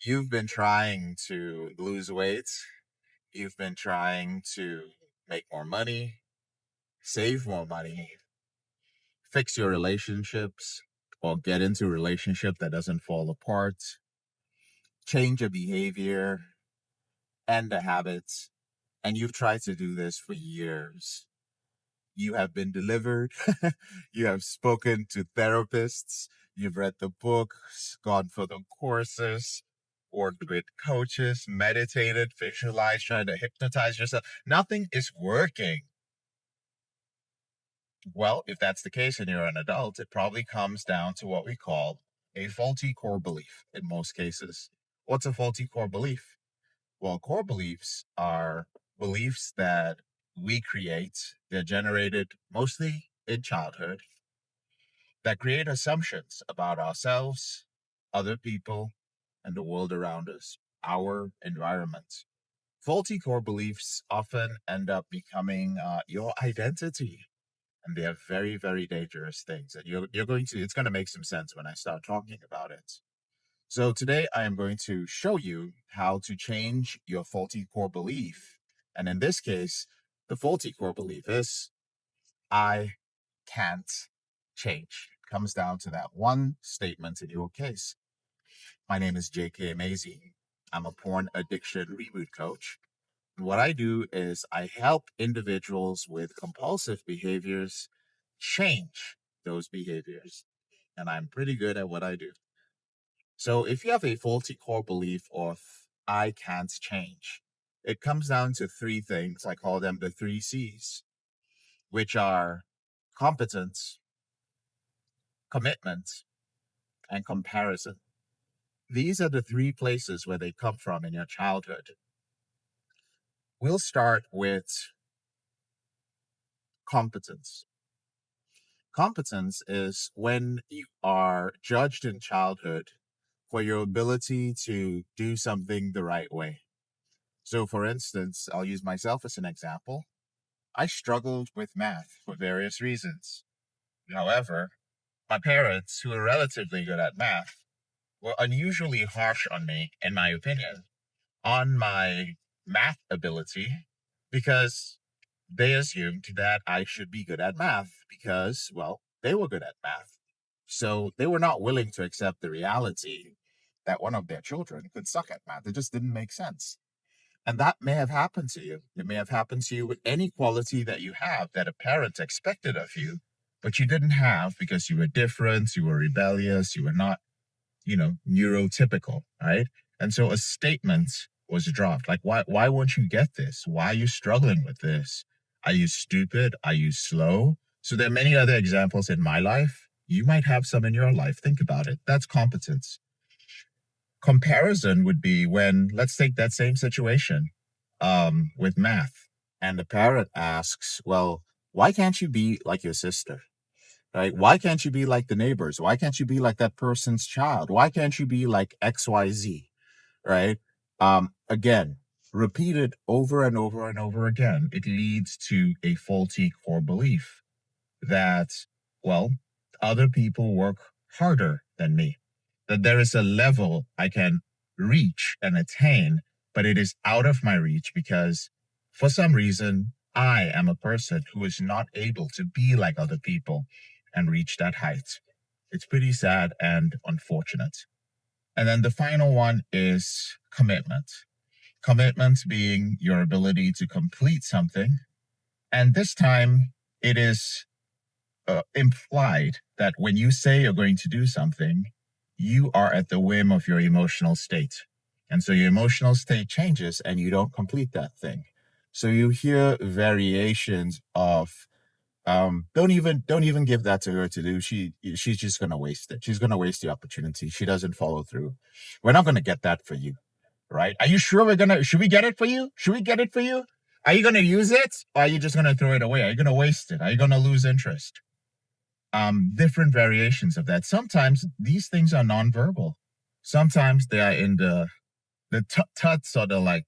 You've been trying to lose weight, you've been trying to make more money, save more money, fix your relationships, or get into a relationship that doesn't fall apart, change a behavior, end a habit, and you've tried to do this for years. You have been delivered, you have spoken to therapists, you've read the books, gone for the courses, worked with coaches, meditated, visualized, tried to hypnotize yourself. Nothing is working. Well, if that's the case and you're an adult, it probably comes down to what we call a faulty core belief in most cases. What's a faulty core belief? Well, core beliefs are beliefs that we create, they're generated mostly in childhood, that create assumptions about ourselves, other people, and the world around us, our environment. Faulty core beliefs often end up becoming your identity, and they are very, very dangerous things. And it's going to make some sense when I start talking about it. So today I am going to show you how to change your faulty core belief. And in this case, the faulty core belief is I can't change. It comes down to that one statement in your case. My name is JK Mazie. I'm a porn addiction reboot coach. And what I do is I help individuals with compulsive behaviors change those behaviors. And I'm pretty good at what I do. So if you have a faulty core belief of I can't change, it comes down to three things. I call them the three C's, which are competence, commitment, and comparison. These are the three places where they come from in your childhood. We'll start with competence. Competence is when you are judged in childhood for your ability to do something the right way. So, for instance, I'll use myself as an example. I struggled with math for various reasons. However, my parents, who were relatively good at math, were unusually harsh on me, in my opinion, on my math ability because they assumed that I should be good at math because, well, they were good at math. So they were not willing to accept the reality that one of their children could suck at math. It just didn't make sense. And that may have happened to you. It may have happened to you with any quality that you have that a parent expected of you, but you didn't have because you were different, you were rebellious, you were not, neurotypical, right? And so a statement was dropped. Like, why won't you get this? Why are you struggling with this? Are you stupid? Are you slow? So there are many other examples in my life. You might have some in your life. Think about it. That's competence. Comparison would be when, let's take that same situation with math. And the parent asks, well, why can't you be like your sister? Right? Why can't you be like the neighbors? Why can't you be like that person's child? Why can't you be like XYZ? Right? Again, repeated over and over and over again, it leads to a faulty core belief that, well, other people work harder than me, that there is a level I can reach and attain, but it is out of my reach because for some reason, I am a person who is not able to be like other people and reach that height. It's pretty sad and unfortunate. And then the final one is commitment. Commitment being your ability to complete something. And this time it is implied that when you say you're going to do something, you are at the whim of your emotional state. And so your emotional state changes and you don't complete that thing. So you hear variations of don't even give that to her to do. She's just gonna waste it. She's gonna waste the opportunity. She doesn't follow through. We're not gonna get that for you, right? Are you sure should we get it for you? Should we get it for you? Are you gonna use it or are you just gonna throw it away? Are you gonna waste it? Are you gonna lose interest? Different variations of that. Sometimes these things are nonverbal. Sometimes they are in the tuts or the like,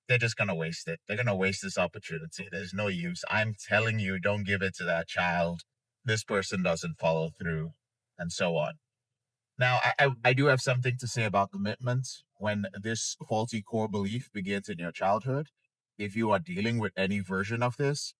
they're just going to waste it. They're going to waste this opportunity. There's no use. I'm telling you, don't give it to that child. This person doesn't follow through, and so on. Now, I do have something to say about commitment. When this faulty core belief begins in your childhood, if you are dealing with any version of this,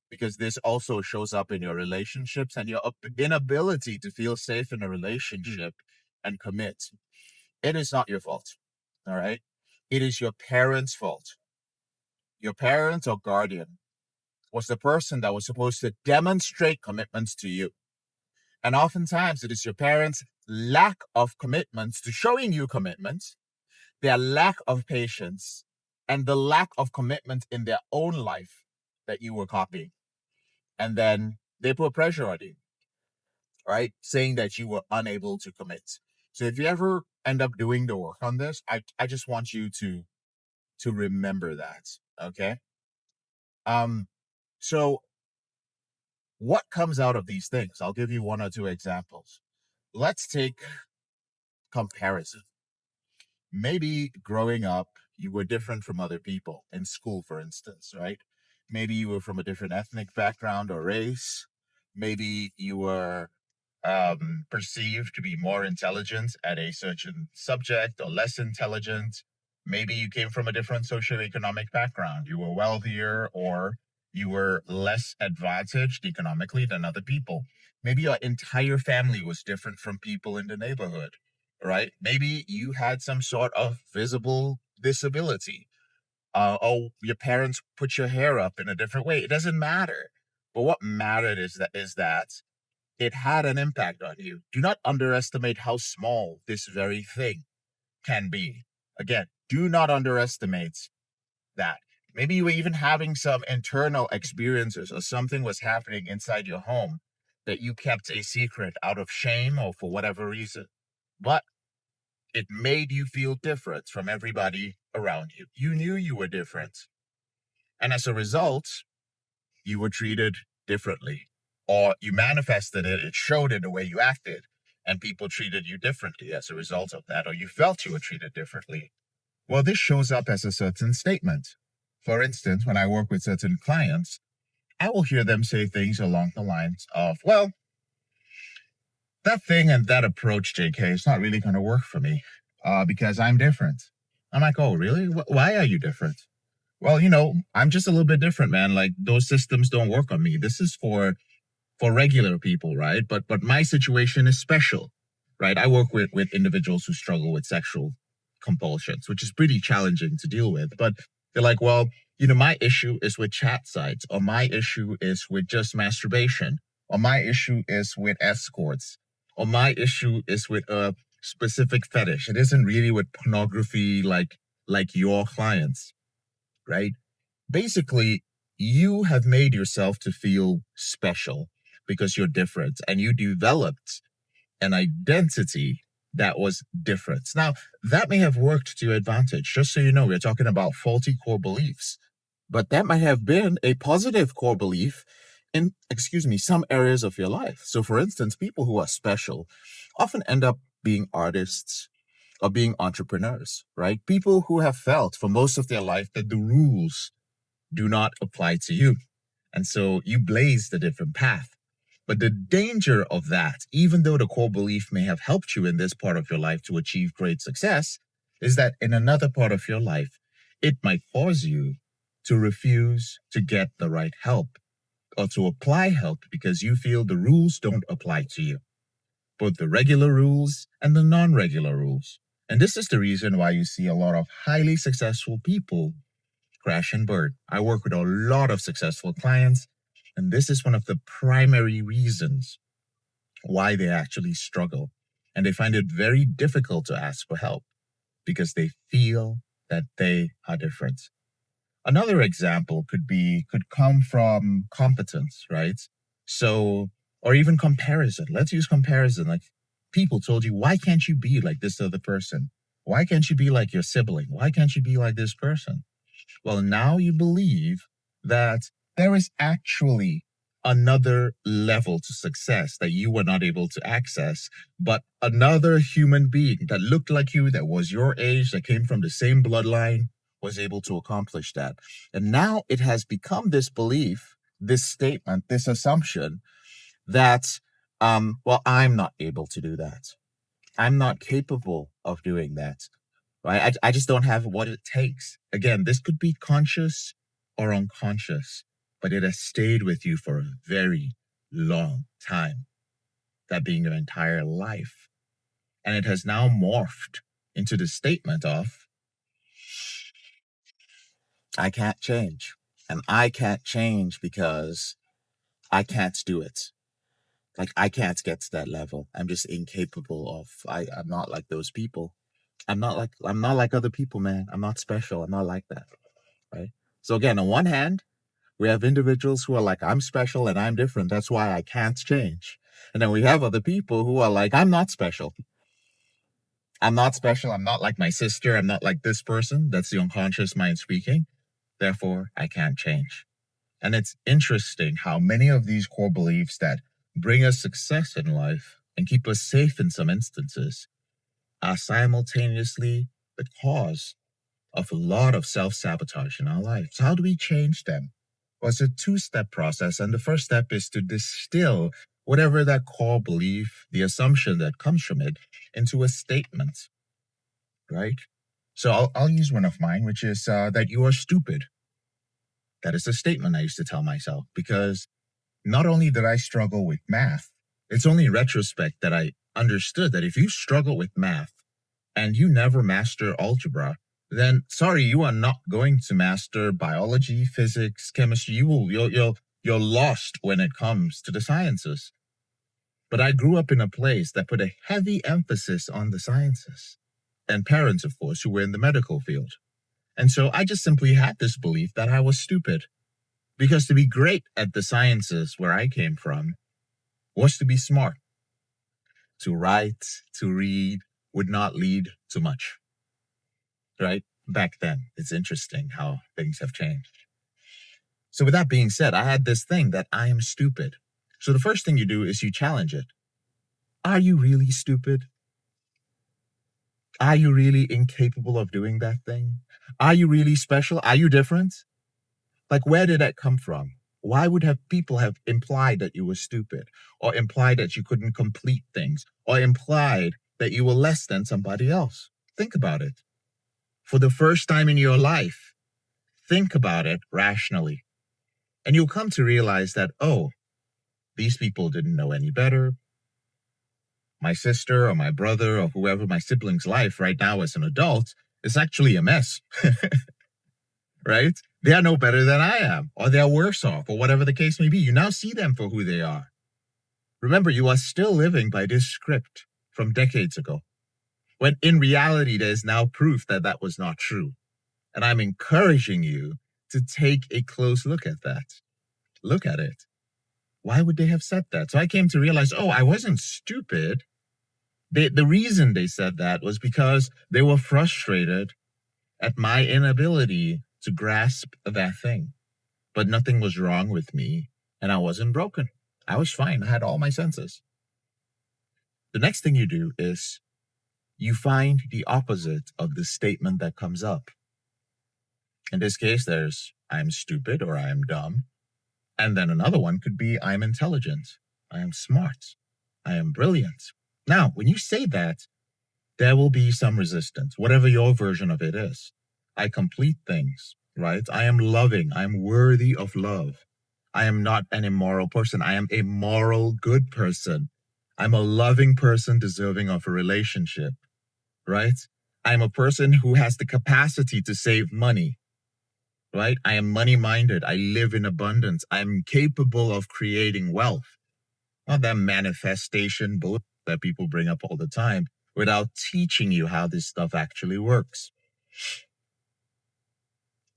because this also shows up in your relationships and your inability to feel safe in a relationship and commit, it is not your fault. All right. It is your parents' fault. Your parent or guardian was the person that was supposed to demonstrate commitments to you. And oftentimes it is your parents' lack of commitments to showing you commitments, their lack of patience, and the lack of commitment in their own life that you were copying. And then they put pressure on you, right? Saying that you were unable to commit. So if you ever end up doing the work on this, I just want you to remember that. Okay. Um, so what comes out of these things? I'll give you one or two examples. Let's take comparison. Maybe growing up, you were different from other people in school, for instance, right? Maybe you were from a different ethnic background or race. Maybe you were perceived to be more intelligent at a certain subject or less intelligent. Maybe you came from a different socioeconomic background. You were wealthier or you were less advantaged economically than other people. Maybe your entire family was different from people in the neighborhood, right? Maybe you had some sort of visible disability. Oh, your parents put your hair up in a different way. It doesn't matter. But what mattered is that it had an impact on you. Do not underestimate how small this very thing can be. Again, do not underestimate that. Maybe you were even having some internal experiences or something was happening inside your home that you kept a secret out of shame or for whatever reason. But it made you feel different from everybody around you. You knew you were different. And as a result, you were treated differently, or you manifested it, it showed in the way you acted, and people treated you differently as a result of that, or you felt you were treated differently. Well, this shows up as a certain statement. For instance, when I work with certain clients, I will hear them say things along the lines of, well, that thing and that approach, JK, is not really going to work for me because I'm different. I'm like, oh, really? Why are you different? Well, I'm just a little bit different, man. Like those systems don't work on me. This is for regular people, right? But my situation is special, right? I work with individuals who struggle with sexual compulsions, which is pretty challenging to deal with. But they're like, well, my issue is with chat sites, or my issue is with just masturbation, or my issue is with escorts, or my issue is with a specific fetish. It isn't really with pornography like your clients, right? Basically, you have made yourself to feel special because you're different and you developed an identity that was different. Now, that may have worked to your advantage. Just so you know, we're talking about faulty core beliefs, but that might have been a positive core belief in, some areas of your life. So, for instance, people who are special often end up being artists or being entrepreneurs, right? People who have felt for most of their life that the rules do not apply to you. And so you blazed a different path. But the danger of that, even though the core belief may have helped you in this part of your life to achieve great success, is that in another part of your life, it might cause you to refuse to get the right help or to apply help because you feel the rules don't apply to you, both the regular rules and the non-regular rules. And this is the reason why you see a lot of highly successful people crash and burn. I work with a lot of successful clients, and this is one of the primary reasons why they actually struggle. And they find it very difficult to ask for help because they feel that they are different. Another example could come from competence, right? So, or even comparison. Let's use comparison. Like people told you, why can't you be like this other person? Why can't you be like your sibling? Why can't you be like this person? Well, now you believe that there is actually another level to success that you were not able to access, but another human being that looked like you, that was your age, that came from the same bloodline, was able to accomplish that. And now it has become this belief, this statement, this assumption that, well, I'm not able to do that. I'm not capable of doing that. Right? I just don't have what it takes. Again, this could be conscious or unconscious, but it has stayed with you for a very long time, that being your entire life. And it has now morphed into the statement of, I can't change. And I can't change because I can't do it. Like, I can't get to that level. I'm just incapable of, I'm not like those people. I'm not like other people, man. I'm not special. I'm not like that. Right? So again, on one hand, we have individuals who are like, I'm special and I'm different. That's why I can't change. And then we have other people who are like, I'm not special. I'm not special. I'm not like my sister. I'm not like this person. That's the unconscious mind speaking. Therefore, I can't change. And it's interesting how many of these core beliefs that bring us success in life and keep us safe in some instances are simultaneously the cause of a lot of self-sabotage in our lives. How do we change them? Well, it's a two-step process. And the first step is to distill whatever that core belief, the assumption that comes from it, into a statement, right? So I'll use one of mine, which is that you are stupid. That is a statement I used to tell myself, because not only did I struggle with math, it's only in retrospect that I understood that if you struggle with math and you never master algebra, then sorry, you are not going to master biology, physics, chemistry. You're lost when it comes to the sciences. But I grew up in a place that put a heavy emphasis on the sciences, and parents, of course, who were in the medical field. And so I just simply had this belief that I was stupid, because to be great at the sciences where I came from was to be smart. To write, to read would not lead to much, right? Back then, it's interesting how things have changed. So with that being said, I had this thing that I am stupid. So the first thing you do is you challenge it. Are you really stupid? Are you really incapable of doing that thing? Are you really special? Are you different? Like, where did that come from? Why would have people have implied that you were stupid, or implied that you couldn't complete things, or implied that you were less than somebody else? Think about it. For the first time in your life, think about it rationally. And you'll come to realize that, oh, these people didn't know any better. My sister or my brother or whoever, my sibling's life right now as an adult is actually a mess, right? They are no better than I am, or they're worse off, or whatever the case may be. You now see them for who they are. Remember, you are still living by this script from decades ago, when in reality, there's now proof that that was not true. And I'm encouraging you to take a close look at that. Look at it. Why would they have said that? So I came to realize, oh, I wasn't stupid. The reason they said that was because they were frustrated at my inability to grasp that thing. But nothing was wrong with me, and I wasn't broken. I was fine. I had all my senses. The next thing you do is you find the opposite of the statement that comes up. In this case, there's I'm stupid or I am dumb. And then another one could be I'm intelligent, I am smart, I am brilliant. Now, when you say that, there will be some resistance, whatever your version of it is. I complete things, right? I am loving. I am worthy of love. I am not an immoral person. I am a moral, good person. I'm a loving person deserving of a relationship, right? I'm a person who has the capacity to save money, right? I am money-minded. I live in abundance. I'm capable of creating wealth. Not that manifestation bullshit that people bring up all the time without teaching you how this stuff actually works.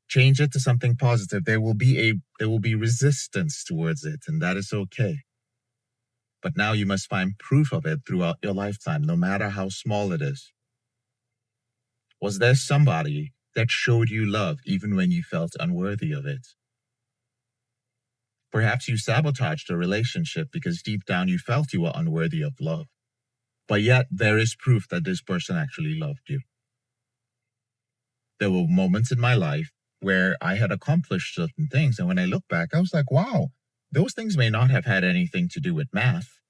Change it to something positive. There will be resistance towards it, and that is okay. But now you must find proof of it throughout your lifetime, no matter how small it is. Was there somebody that showed you love even when you felt unworthy of it? Perhaps you sabotaged a relationship because deep down you felt you were unworthy of love. But yet there is proof that this person actually loved you. There were moments in my life where I had accomplished certain things, and when I look back, I was like, wow, those things may not have had anything to do with math.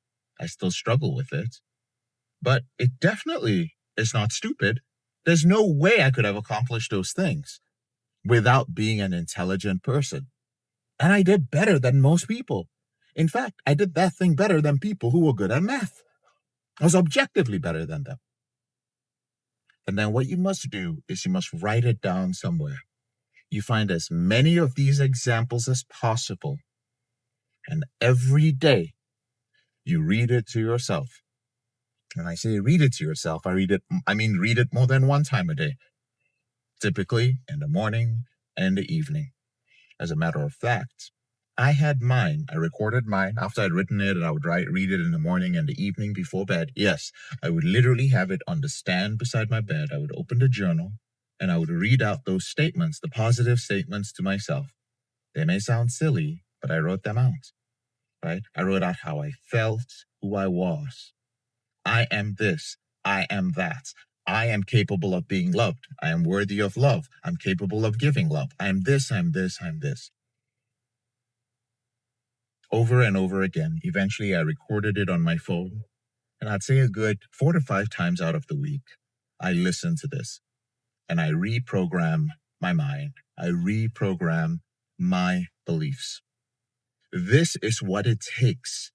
I still struggle with it. but it definitely is not stupid. There's no way I could have accomplished those things without being an intelligent person. And I did better than most people. In fact, I did that thing better than people who were good at math. I was objectively better than them. And then what you must do is you must write it down somewhere. You find as many of these examples as possible. And every day you read it to yourself. When I say read it to yourself, I mean read it more than one time a day. Typically in the morning and in the evening. As a matter of fact, I had mine. I recorded mine. After I'd written it, I would read it in the morning and the evening before bed. Yes, I would literally have it on the stand beside my bed. I would open the journal and I would read out those statements, the positive statements to myself. They may sound silly, but I wrote them out, right? I wrote out how I felt, who I was. I am this. I am that. I am capable of being loved. I am worthy of love. I'm capable of giving love. I am this, I'm this, I'm this. Over and over again. Eventually, I recorded it on my phone. And I'd say a good 4 to 5 times out of the week, I listen to this. And I reprogram my mind. I reprogram my beliefs. This is what it takes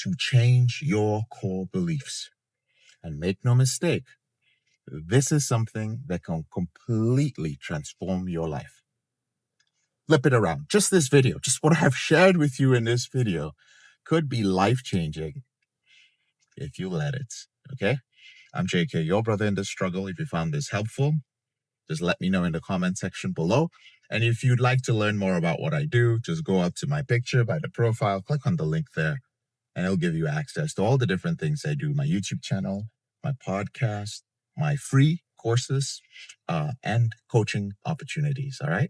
to change your core beliefs. And make no mistake, this is something that can completely transform your life. Flip it around. Just this video, just what I've shared with you in this video could be life-changing if you let it, okay? I'm JK, your brother in the struggle. If you found this helpful, just let me know in the comment section below. And if you'd like to learn more about what I do, just go up to my picture by the profile, click on the link there, and it'll give you access to all the different things I do, my YouTube channel, my podcast, my free courses, and coaching opportunities, all right?